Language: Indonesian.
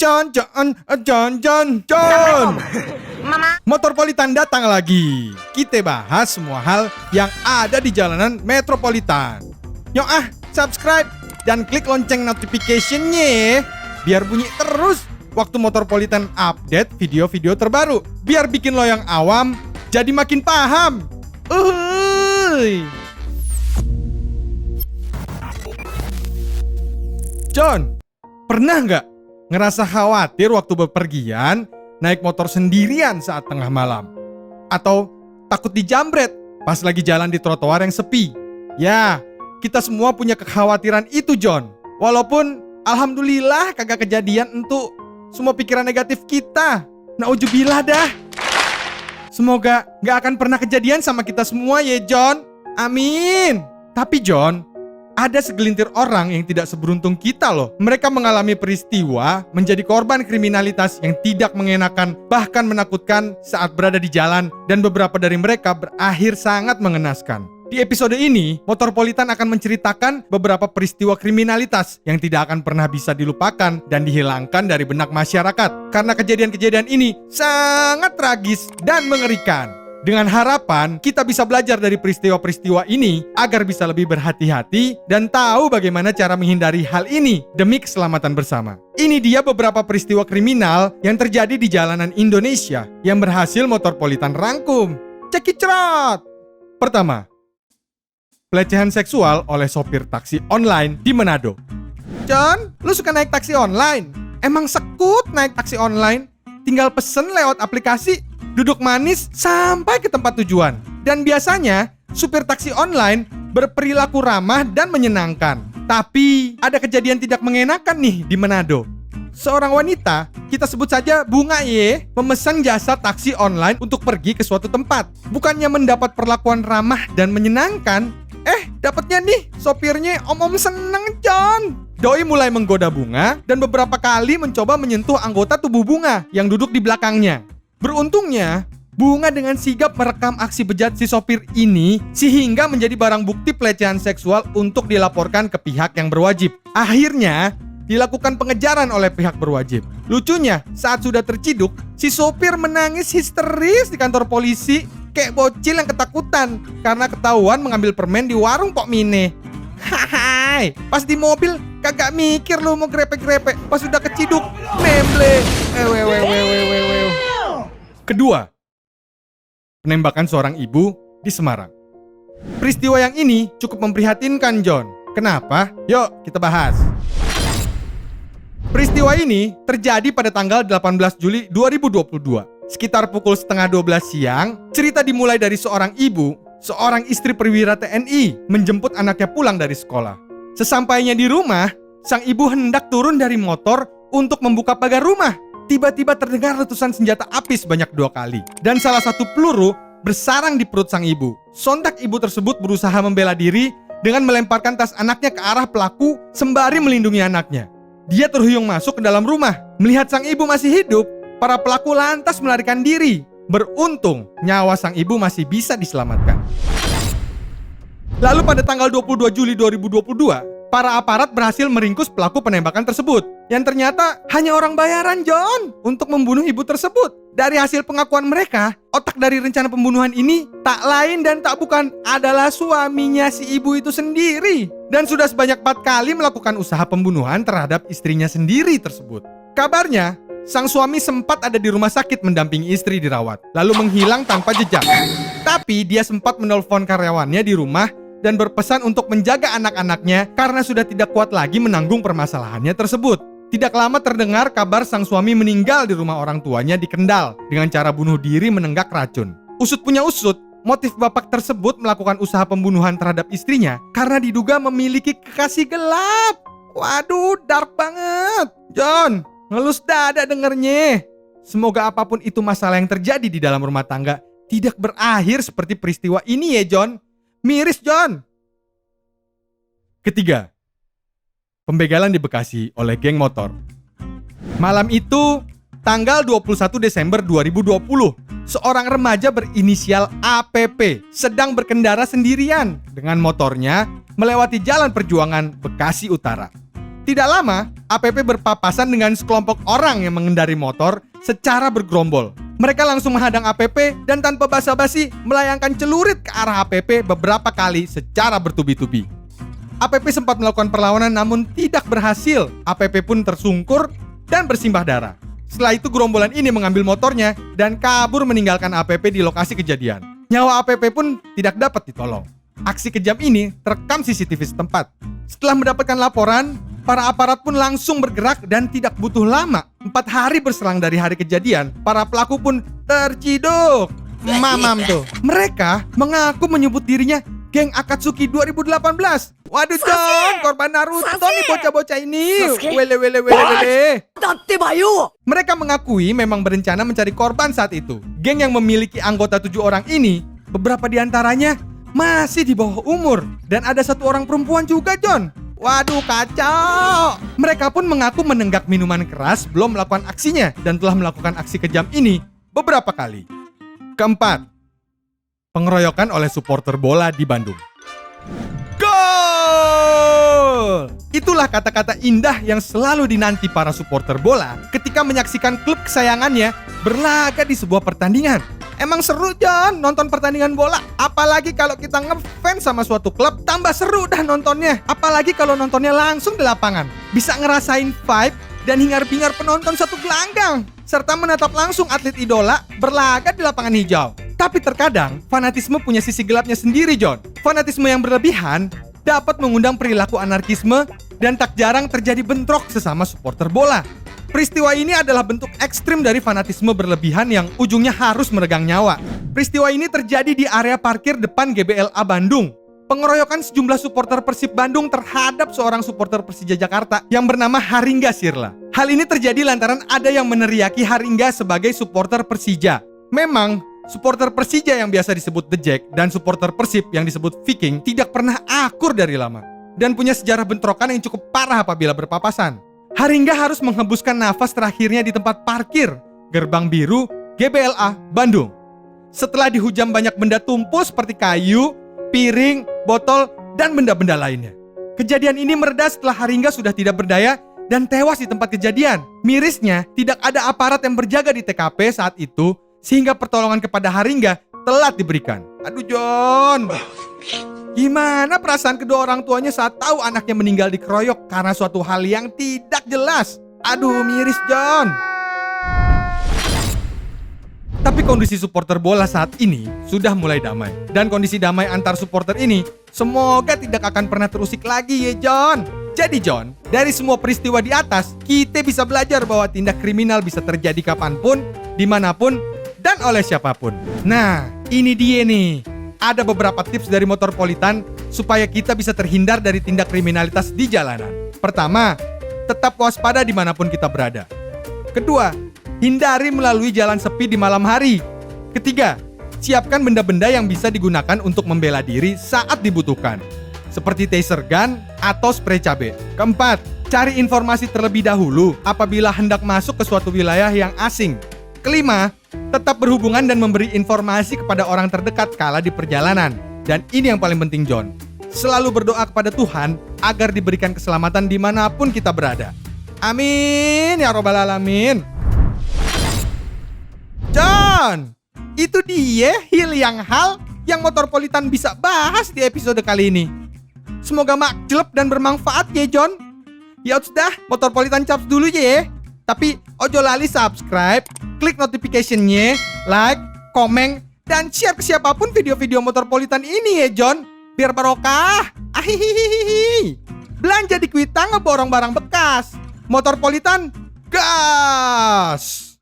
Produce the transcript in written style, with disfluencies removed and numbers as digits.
John. Motorpolitan datang lagi. Kita bahas semua hal yang ada di jalanan metropolitan. Yuk subscribe dan klik lonceng notification-nya biar bunyi terus waktu Motorpolitan update video-video terbaru. Biar bikin lo yang awam jadi makin paham. John, pernah nggak ngerasa khawatir waktu bepergian naik motor sendirian saat tengah malam? Atau takut dijambret pas lagi jalan di trotoar yang sepi? Ya, kita semua punya kekhawatiran itu, John. Walaupun alhamdulillah kagak kejadian untuk semua pikiran negatif kita. Nauzubillah dah. Semoga nggak akan pernah kejadian sama kita semua ya, John. Amin. Tapi John, ada segelintir orang yang tidak seberuntung kita loh. Mereka mengalami peristiwa menjadi korban kriminalitas yang tidak mengenakan, bahkan menakutkan saat berada di jalan, dan beberapa dari mereka berakhir sangat mengenaskan. Di episode ini, Motorpolitan akan menceritakan beberapa peristiwa kriminalitas yang tidak akan pernah bisa dilupakan dan dihilangkan dari benak masyarakat. Karena kejadian-kejadian ini sangat tragis dan mengerikan. Dengan harapan kita bisa belajar dari peristiwa-peristiwa ini agar bisa lebih berhati-hati dan tahu bagaimana cara menghindari hal ini demi keselamatan bersama. Ini dia beberapa peristiwa kriminal yang terjadi di jalanan Indonesia yang berhasil Motorpolitan rangkum. Cekicrot! Pertama, pelecehan seksual oleh sopir taksi online di Manado. John, lu suka naik taksi online? Emang sekut naik taksi online? Tinggal pesen lewat aplikasi, duduk manis sampai ke tempat tujuan. Dan biasanya, supir taksi online berperilaku ramah dan menyenangkan. Tapi, ada kejadian tidak mengenakan nih di Manado. Seorang wanita, kita sebut saja Bunga memesan jasa taksi online untuk pergi ke suatu tempat. Bukannya mendapat perlakuan ramah dan menyenangkan, dapatnya nih sopirnya om-om seneng, John. Doi mulai menggoda Bunga dan beberapa kali mencoba menyentuh anggota tubuh Bunga yang duduk di belakangnya. Beruntungnya, Bunga dengan sigap merekam aksi bejat si sopir ini sehingga menjadi barang bukti pelecehan seksual untuk dilaporkan ke pihak yang berwajib. Akhirnya, dilakukan pengejaran oleh pihak berwajib. Lucunya, saat sudah terciduk, si sopir menangis histeris di kantor polisi kayak bocil yang ketakutan karena ketahuan mengambil permen di warung Pok Mine. Hai, pas di mobil kagak mikir lu mau grepe-grepe, pas sudah keciduk, memble. Kedua, penembakan seorang ibu di Semarang. Peristiwa yang ini cukup memprihatinkan, John. Kenapa? Yuk kita bahas. Peristiwa ini terjadi pada tanggal 18 Juli 2022. Sekitar pukul 11:30 siang, cerita dimulai dari seorang ibu, seorang istri perwira TNI, menjemput anaknya pulang dari sekolah. Sesampainya di rumah, sang ibu hendak turun dari motor untuk membuka pagar rumah. Tiba-tiba terdengar letusan senjata api sebanyak 2 kali. Dan salah satu peluru bersarang di perut sang ibu. Sontak ibu tersebut berusaha membela diri dengan melemparkan tas anaknya ke arah pelaku sembari melindungi anaknya. Dia terhuyung masuk ke dalam rumah. Melihat sang ibu masih hidup, para pelaku lantas melarikan diri. Beruntung, nyawa sang ibu masih bisa diselamatkan. Lalu pada tanggal 22 Juli 2022, para aparat berhasil meringkus pelaku penembakan tersebut. Yang ternyata hanya orang bayaran, John, untuk membunuh ibu tersebut. Dari hasil pengakuan mereka, otak dari rencana pembunuhan ini tak lain dan tak bukan adalah suaminya si ibu itu sendiri. Dan sudah sebanyak 4 kali melakukan usaha pembunuhan terhadap istrinya sendiri tersebut. Kabarnya, sang suami sempat ada di rumah sakit mendampingi istri dirawat, lalu menghilang tanpa jejak. Tapi dia sempat menelpon karyawannya di rumah dan berpesan untuk menjaga anak-anaknya karena sudah tidak kuat lagi menanggung permasalahannya tersebut. Tidak lama terdengar kabar sang suami meninggal di rumah orang tuanya di Kendal dengan cara bunuh diri menenggak racun. Usut punya usut, motif bapak tersebut melakukan usaha pembunuhan terhadap istrinya karena diduga memiliki kekasih gelap. Waduh, dark banget. John, ngelus dada dengernya. Semoga apapun itu masalah yang terjadi di dalam rumah tangga tidak berakhir seperti peristiwa ini ya, John. Miris, John. Ketiga, pembegalan di Bekasi oleh geng motor. Malam itu, tanggal 21 Desember 2020, seorang remaja berinisial APP sedang berkendara sendirian dengan motornya melewati Jalan Perjuangan Bekasi Utara. Tidak lama, APP berpapasan dengan sekelompok orang yang mengendari motor secara bergerombol. Mereka langsung menghadang APP dan tanpa basa-basi melayangkan celurit ke arah APP beberapa kali secara bertubi-tubi. APP sempat melakukan perlawanan namun tidak berhasil. APP pun tersungkur dan bersimbah darah. Setelah itu gerombolan ini mengambil motornya dan kabur meninggalkan APP di lokasi kejadian. Nyawa APP pun tidak dapat ditolong. Aksi kejam ini terekam CCTV setempat. Setelah mendapatkan laporan, para aparat pun langsung bergerak dan tidak butuh lama. 4 hari berselang dari hari kejadian, para pelaku pun terciduk. Mamam tuh. Mereka mengaku menyebut dirinya geng Akatsuki 2018. Waduh John, korban Naruto nih bocah-bocah ini. Wele. Mereka mengakui memang berencana mencari korban saat itu. Geng yang memiliki anggota 7 orang ini, beberapa di antaranya masih di bawah umur. Dan ada 1 orang perempuan juga, John. Waduh, kacau. Mereka pun mengaku menenggak minuman keras belum melakukan aksinya dan telah melakukan aksi kejam ini beberapa kali. Keempat, pengeroyokan oleh supporter bola di Bandung. Gol! Itulah kata-kata indah yang selalu dinanti para supporter bola ketika menyaksikan klub kesayangannya berlaga di sebuah pertandingan. Emang seru John nonton pertandingan bola. Apalagi kalau kita ngefans sama suatu klub, tambah seru dah nontonnya. Apalagi kalau nontonnya langsung di lapangan. Bisa ngerasain vibe dan hingar-bingar penonton satu gelanggang, serta menatap langsung atlet idola berlaga di lapangan hijau. Tapi terkadang fanatisme punya sisi gelapnya sendiri, John. Fanatisme yang berlebihan dapat mengundang perilaku anarkisme dan tak jarang terjadi bentrok sesama supporter bola. Peristiwa ini adalah bentuk ekstrim dari fanatisme berlebihan yang ujungnya harus meregang nyawa. Peristiwa ini terjadi di area parkir depan GBLA Bandung. Pengeroyokan sejumlah supporter Persib Bandung terhadap seorang supporter Persija Jakarta yang bernama Haringga Sirla. Hal ini terjadi lantaran ada yang meneriaki Haringga sebagai supporter Persija. Memang, supporter Persija yang biasa disebut The Jack dan supporter Persib yang disebut Viking tidak pernah akur dari lama dan punya sejarah bentrokan yang cukup parah apabila berpapasan. Haringga harus menghembuskan nafas terakhirnya di tempat parkir Gerbang Biru GBLA Bandung. Setelah dihujam banyak benda tumpul seperti kayu, piring, botol, dan benda-benda lainnya. Kejadian ini mereda setelah Haringga sudah tidak berdaya dan tewas di tempat kejadian. Mirisnya, tidak ada aparat yang berjaga di TKP saat itu sehingga pertolongan kepada Haringga telat diberikan. Aduh John, gimana perasaan kedua orang tuanya saat tahu anaknya meninggal dikeroyok karena suatu hal yang tidak jelas? Aduh, miris John. Tapi kondisi supporter bola saat ini sudah mulai damai. Dan kondisi damai antar supporter ini semoga tidak akan pernah terusik lagi ya John. Jadi John, dari semua peristiwa di atas, kita bisa belajar bahwa tindak kriminal bisa terjadi kapanpun, dimanapun, dan oleh siapapun. Nah, ini dia nih. Ada beberapa tips dari Motorpolitan supaya kita bisa terhindar dari tindak kriminalitas di jalanan. Pertama, tetap waspada dimanapun kita berada. Kedua, hindari melalui jalan sepi di malam hari. Ketiga, siapkan benda-benda yang bisa digunakan untuk membela diri saat dibutuhkan, seperti taser gun atau spray cabai. Keempat, cari informasi terlebih dahulu apabila hendak masuk ke suatu wilayah yang asing. Kelima, tetap berhubungan dan memberi informasi kepada orang terdekat kala di perjalanan. Dan ini yang paling penting John, selalu berdoa kepada Tuhan agar diberikan keselamatan dimanapun kita berada. Amin ya robbal alamin. John, itu dia hal yang Motorpolitan bisa bahas di episode kali ini. Semoga makjleb dan bermanfaat ya John. Ya sudah, Motorpolitan caps dulu ya. Tapi ojo lali subscribe, klik notification-nya, like, komen, dan share ke siapapun video-video Motorpolitan ini ya John. Biar barokah. Ahihihihi. Belanja di Kuitang ngeborong barang bekas. Motorpolitan, gas!